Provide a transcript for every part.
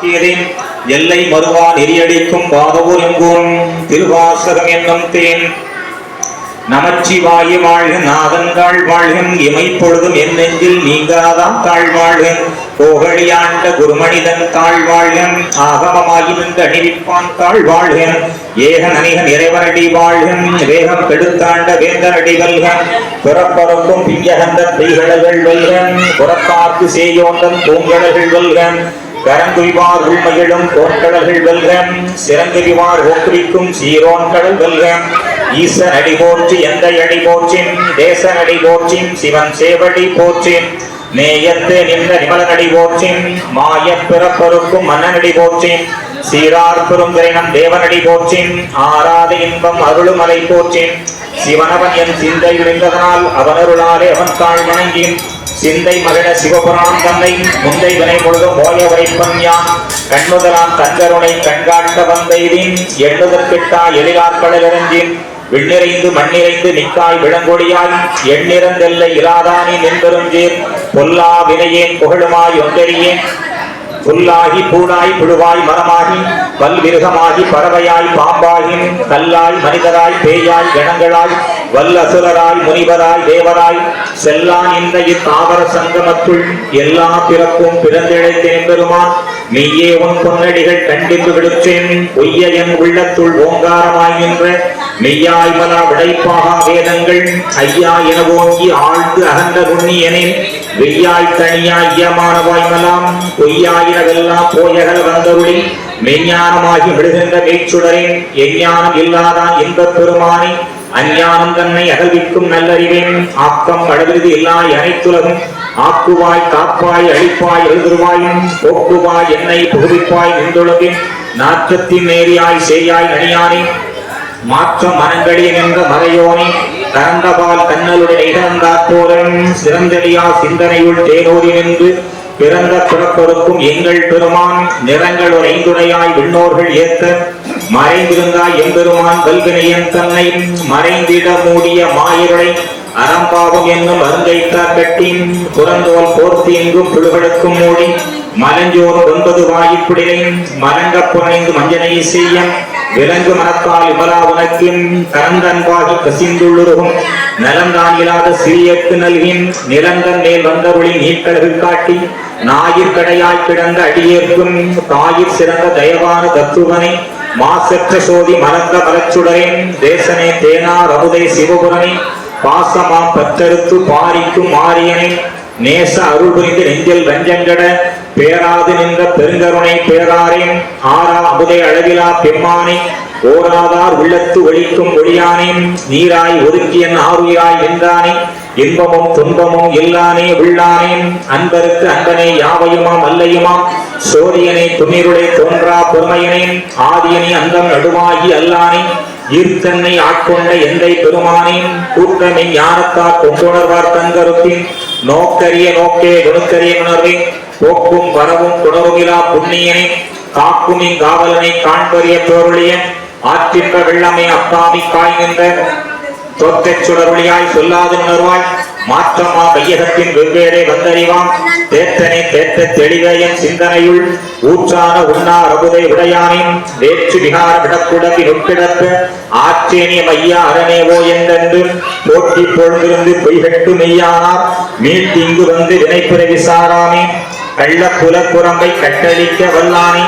எல்லை மறுவா நெறியடிக்கும் பாதவூர் எங்கும் திருவாசகம் என்னும் தேன் நமச்சிவாய வாழ்க நாதன் தாழ் வாழ்கன் இமைப்பொழுதும் என் நெஞ்சில் நீங்காதான் தாழ் வாழ்கன் கோகழியாண்ட குருமனிதன் தாழ் வாழ்கன் ஆகமமாகி நின்று அணிவிப்பான் தாழ் வாழ்கன் ஏகன் அணிகன் இறைவனடி வாழ்கன் வேகம் கெடுத்தாண்ட வேந்தனடி வல்கன் புறப்பறக்கும் பிஞ்சகந்த பெய்கடல்கள் வெல்கன் புறப்பார்க்கு சேயோந்தன் பூங்கடல்கள் வெல்கன் கரங்குவிவார் உள்மகிழும் போர்க்கடல்கள் வெல்கன் சிறங்குவிவார் ஒக்குவிக்கும் சீரோன் கடல் வெல்கன் ஈசன் அடி போற்றி எந்த அடி போற்றின் தேசன் அடி போற்றின் சிவன் சேவடி போற்றின் நேயத்து நின்ற நிமலனடி போற்றின் மாயப் பிறப்பருக்கும் மன்னனடி போற்றின் சீரார் பெருந்திரைனம் தேவனடி போற்றின் ஆராத இன்பம் அருளுமலை போற்றின் சிவனவன் என் சிந்தை விளைந்ததனால் அவனருளாலே அவன் தாழ் வணங்கின் சிந்தை மகிழ சிவபுராணம் தன்னை முந்தை வினை பொழுது மோய வைப்பன் யான் கண்முதலாம் தங்கருணை கண்காட்ட வந்தெய்தின் எண்ணுதற்கிட்டா எழிலார்கடலிறங்கின் விண்ணிறைந்து மண்ணிறைந்து நிக்காய் விளங்கொடியாய் எண்ணிறந்தெல்லை இராதானி நின்பெருஞ்சீர் பொல்லா வினையேன் புகழுமாய் ஒன்றறியேன் புல்லாகி பூடாய் புழுவாய் மரமாகி பல்விருகமாகி பறவையாய் பாம்பாகி கல்லாய் மனிதராய் பேயாய் கணங்களாய் வல்லசுரராய் முனிவராய் தேவராய் செல்லான் இந்த இத்தாவர சங்கமத்துள் எல்லா பிறப்பும் பிறந்திழைத்தேன் பெருமான் மெய்யே உன் பொன்னடிகள் கண்டித்து விடுச்சேன் பொய்ய என் உள்ளத்துள் ஓங்காரமாய் நின்ற மெய்யாய் மலா விடைப்பாகா வேதங்கள் ஐயா என ஓங்கி ஆழ்ந்து அகன்ற குண்ணியனின் வெய்யாய் தனியாய் ஐயமானவாய் மலாம் பொய்யாயினவெல்லாம் போயகல் வந்தருளி மெய்ஞானமாகி விடுகின்ற மெய்ச்சுடரின் எஞ்ஞானம் இல்லாதான் இன்பப் பெருமானி அஞ்ஞானம் தன்னை அகழ்விக்கும் நல்லறிவேன் ஆக்கம் அளவிற்கு இல்லாய் அனைத்துலகும் ஆக்குவாய் காப்பாய் அழிப்பாய் எழுதுருவாயும் போக்குவாய் என்னை புகுவிப்பாய் நின்றுலகின் நாற்றத்தின் நேரியாய் சேயாய் அணியானே மாற்றம் மனங்களில் நின்ற மறையோனே கரந்தபால் கண்ணலுடைய இகழ்ந்தாத்தோரன் சிறந்தடியா சிந்தனையுள் தேனோதி நின்று பிறந்த பிறப்பொருக்கும் எங்கள் பெருமான் நிறங்கள் ஒரு ஐந்துடையாய் விண்ணோர்கள் ஏற்க மறைந்திருந்தாய் எம்பெருமான் கல்வினையன் தன்னை மறைந்திட மூடிய மாயர்களை அறம்பாவம் என்னும் அருங்கைக்கா கட்டி புறந்தோல் போர்த்தி எங்கும் புழுகளுக்கும் மூடி மலஞ்சோறும் 9 வாயிப்பிடிலை மலங்க புனைந்து மஞ்சனையை செய்ய விலங்கு மனத்தால் இமலா உனக்கின் கரந்தன்பாகி கசிந்துள்ளுருகும் நலந்தான் இல்லாத சிறியக்கு நல்கின் நிரந்தன் மேல் வந்தருளி நீக்கழகு காட்டி ஞாயிற்கடையாய் கிடந்த அடியேற்கும் தாயிற் சிறந்த தயவான தத்துவனை மாசற்ற சோதி மலர்ந்த மலச்சுடரின் தேசனே தேனார் அமுதை சிவபுரனை பாசமாம் பற்றறுத்து பாரிக்கும் மாரியனை நேச அருள் புரிந்து நெஞ்சில் வஞ்சங்கட பேராது நின்ற பெருங்கருணை பேராரேன் ஆரா அமுதை அளவிலா பெம்மானை ஓராதார் உள்ளத்து ஒழிக்கும் ஒளியானேன் நீராய் ஒதுக்கியன் ஆறுயிராய் நின்றானே இன்பமும் துன்பமும் இல்லானே உள்ளானேன் அன்பருக்கு அன்பனே யாவையுமாம் அல்லையுமாம் சோரியனை துணிருளை தோன்றா பொறுமையனேன் ஆதியனை அந்தம் நடுவாகி அல்லானே ஈர்த்தன்னை ஆட்கொண்ட எந்தை பெருமானேன் கூட்டமை ஞானத்தார் கொண்டுணர்வார் தங்கருத்தின் நோக்கரிய நோக்கே குணக்கரிய உணர்வே போக்கும் வரவும் தொடருமிலா புண்ணியனை காக்கும் இங்காவலனை காண்பறிய பேருளிய ஆற்றின்ற வெள்ளமை அப்பாவி காய் நின்ற தொற்றைச் சுடருளியாய் சொல்லாது உணர்வாய் மாற்றமா கையகத்தின் வெவ்வேறே வந்தறிவாம் தேத்தனை தேத்த தெளிவையன் சிந்தனையுள் ஊற்றான உண்ணார் அபுதை உடையானின் வேற்று விகார விடக்குடம்பி நுட்கிடப்ப ஆற்றேனிய மையா அரணேவோ என்றென்று போட்டி பொழுதிருந்து பொய்கட்டு மெய்யானார் மீட்டு இங்கு வந்து வினைப்புரை விசாராமே கள்ள புலப்புறம்பை கட்டளிக்க வல்லானே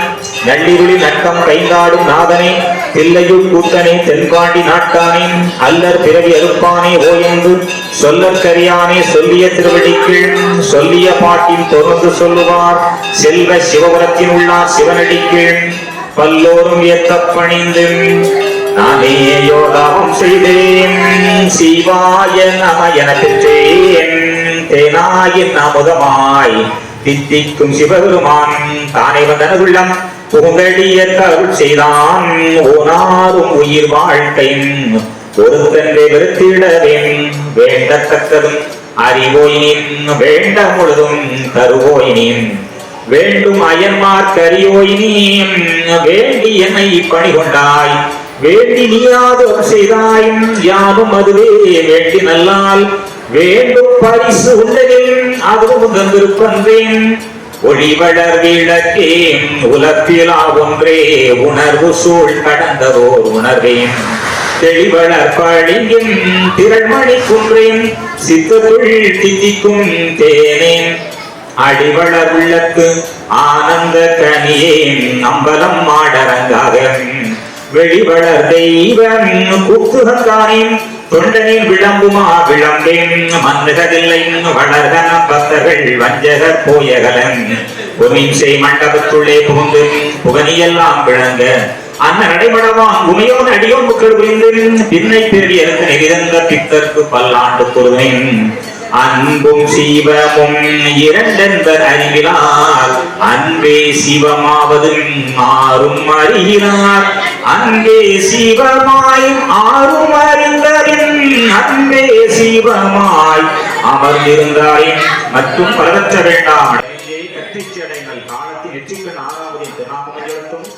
நள்ளிருளி நட்டம் கைந்தாடும் நாதனே தில்லையுள் கூத்தனே தென்பாண்டி நாட்டானே அல்லர் பிறவி அறுப்பானே ஓ என்று சொல்லற்கரியானே சொல்லிய திருவடிக்கு சொல்லிய பாட்டின் தொடர்ந்து சொல்லுவார் செல்வ சிவபுரத்தின் உள்ளார் சிவனடிக்கு பல்லோரும் ஏத்த பணிந்து நானே யோகாவும் செய்தேன் சிவாய நம என பெற்றேன் தேனாயின் அமுதமாய் தித்திக்கும் சிவபெருமான் தானே வந்தனதுள்ளம் புகழியற்க அருள் செய்தான் ஓனாரும் உயிர் வாழ்க்கை ஒருத்தன்றை வெறுத்திடவேன் வேண்டத்தக்கதும் அறிவோயினின் வேண்ட முழுதும் தருவோயினின் வேண்டும் அயன்மார் கரியோயினின் வேண்டி என்னை பணி கொண்டாய் வேண்டி நீயாது செய்தாய் யாரும் அதுவே வேண்டி நல்லால் வேண்டும் பரிசு உள்ளதில் அதுவும் தந்திருப்பன்றேன் ஒளிவளர் விளக்கே உலப்பிலா ஒன்றே உணர்வு சூழ் கடந்ததோர் உணர்வேன் தெளிவளர் பழியின் திரள்மணி குன்றேன் சித்தத்துள் தித்திக்கும் தேனேன் அடிவளர் உள்ளத்து ஆனந்த கனியேன் அம்பலம் மாடரங்காக வெளிவளர் தெய்வம் கூத்துகங்கானேன் தொண்டனின் விளம்புமா விளம்பேன் மன்னுகதில்லை வளர்கன பக்தர்கள் வஞ்சகர் போயகலன் பொன்னின்சை மண்டபத்துள்ளே புகுந்து புகனியெல்லாம் விளங்க அந்த நடைமடவான் உமையோன் அடியோன் முக்கள் புரிந்து பின்னை பெரியருக்கு நெறிந்த பித்தர்க்கு பல்லாண்டு பொருவேன் அன்பும் சிவமும் இரண்டென்பர் அறிவிலார் அன்பே சிவமாவதும் ஆறும் அறிகிறார் அன்பே சிவமாய் ஆறும் அறிந்தரின் அன்பே சிவமாய் அமர்ந்திருந்தாரின் மற்றும் பரவற்ற வேண்டாம் கத்திச்சடைகள் காலத்தில் நெற்றிக்கண் ஆறாவதின் திருநாமம்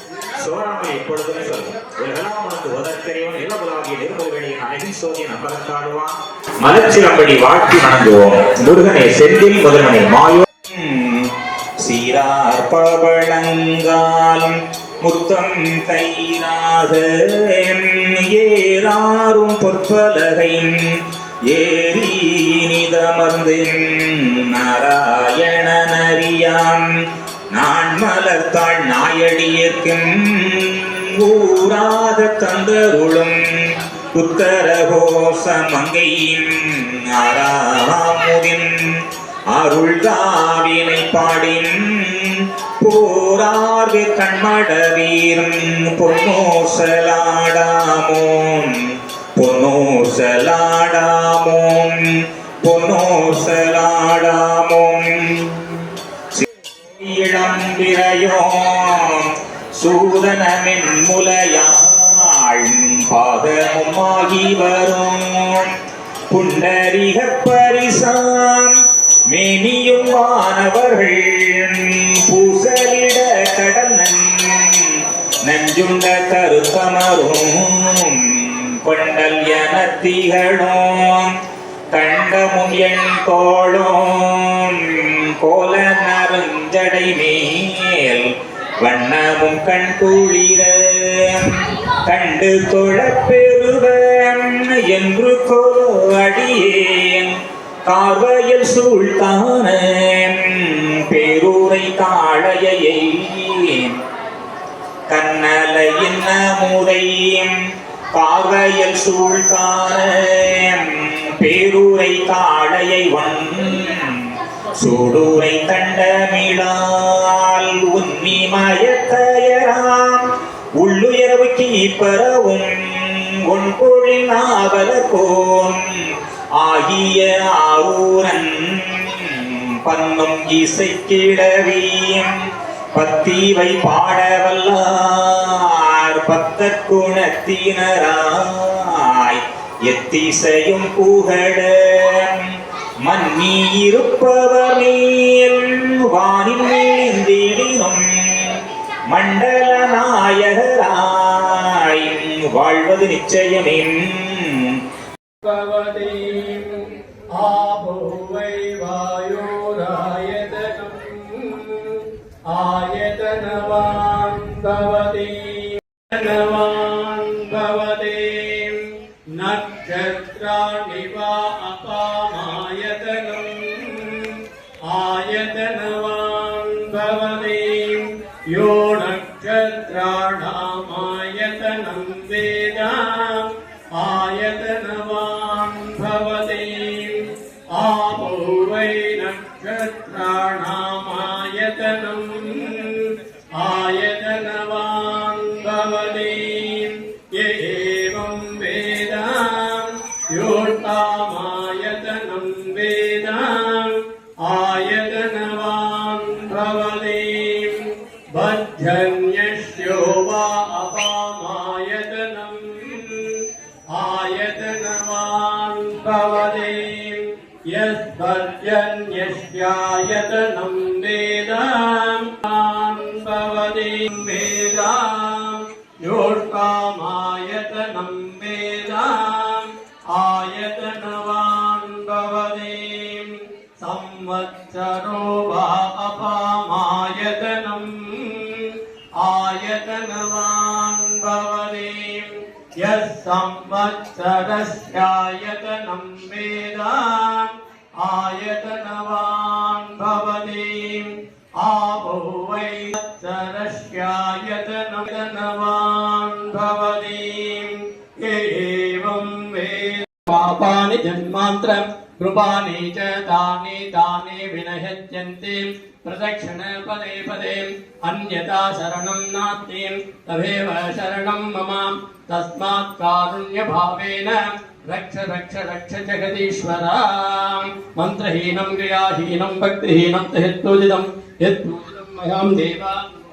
சோராமை எப்பொழுதுமே சொல்லும் உலகெல்லாம் உனக்கு உதற்கரைவன் நிலவுலாகிய நெருமல்களின் அழகின் சோதியன் அபரத்தாடுவான் மலச்சிலம்படி வாழ்த்தி வணங்குவோம் முருகனை செந்தில் முதல்வனை மாயோ சீரார் பவளங்காலம் முத்தம் தைராக ஏறாரும் பொற்பலகை ஏறி நிதமர்ந்து நாராயணன் அறியாம் நான் மலர்த்தாள் நாயடியேற்கும் ஊராத தந்தருளும் உத்தரகோச மங்கையின் ஆறாமுதின் அருள்காவினை பாடின் போரார்கு கண்மடவீரும் பொன்னோசலாடாமோம் பொன்னோசலாடாமோம் பொன்னோசலாடாமோம் இளம்பிரையோம் சூதனமின் முலையாள் பாதமும் ஆகி வரும் புண்டரிக பரிசாம் மேனியும் வானவர்கள் பூசலிட கடனன் நஞ்சுண்ட கருத்தமரும் கொண்டல் என திகழும் கண்டமும் என் தோளும் கோல நறுஞ்சடை மேல் வண்ணமும் கண் குளிர கண்டு தொழப்பெறுவன் என்று கொலோ அடியேன் கார்வயல் சூழ்த்தான பேரூரை காளையை கண்ணலையின் முதையும் பார்வையல் சூழ்த்தான பேரூரை காளையை வன் சூடூரை கண்டமிழால் உன்னி மயத்தயராம் உள்ளுயர்வு கீப்பரவும் ஒன்பொழில் நாவலர்கோன் ஆகிய ஆரூரன் பன்னும் இசைக்கிழவியும் பத்திவை பாடவல்லார் பத்தற்குணத்தினராய் எத்திசையும் புகழ மன்னி இருப்பவர் மேல் வானில் மேலிந்திடினும் மண்டல நாயகராய் வாழ்வது நிச்சயமே. ஆபோவை வாயோராயதனம் ஆயதனவான் பவதே நக்ஷத்ராணி வா அபாமாயதனம் ஆயதனவான் பவதே யோ நக்ஷத்ராணாமாயதனம் வேதா ஆயதனவான் பவதே ஆபோவை நக்ஷத்ராணாமாயதனம் ஆயதனவான் பவதே ஏவம் வேத யோட்டாமாயதனம் வேத ஆயதனவான் பவதே பஜ்ஜன்யஸ்யோ வா அபாமாயதனம் ஆயதனவான் பவதே யஸ்பர்ஜன்யஸ்யாயதனம் வேதாம் பவதே வேதாம் யோர்காமாயதனம் வேதாம் ஆயதனவான் பவதே சம்வத்சரோ வா அபாமா आयतनवान् भवति यः संवत्सरस्यायतनं वेद आयतनवान् भवति आपो वै वत्सरस्यायतनवान् भवति एवं वेद पापानि जन्मान्तरं कृपाणि च तानि तानि विनश्यन्ति प्रदक्षिण पदे पदे अन्यथा शरणं नास्ति तदेव शरणं मम तस्मात् कारुण्यभावेन रक्ष रक्ष रक्ष जगदीश्वर मन्त्रहीनं क्रियाहीनं भक्तिहीनं यत्पूजितं मह्यं देव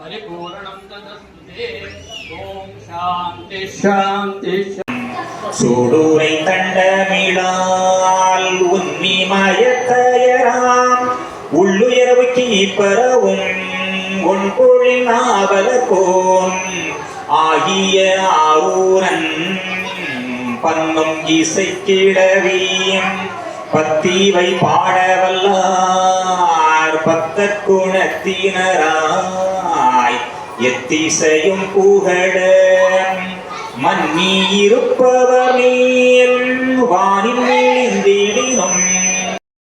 परिपूर्णं तदस्तुते ॐ शान्ति शान्ति சூடூரை தண்டமிழால் உன்னி மயத்தயராம் உள்ளுயர்வு கீப்பரவும் ஒன்பொழில் நாவலர்கோன் ஆகிய ஆரூரன் பன்னும் இசைக்கிழவியும் பத்திவை பாடவல்லார் பத்தற்குணத்தினராய் எத்திசையும் புகழ மன்னி இருப்பவர் நீ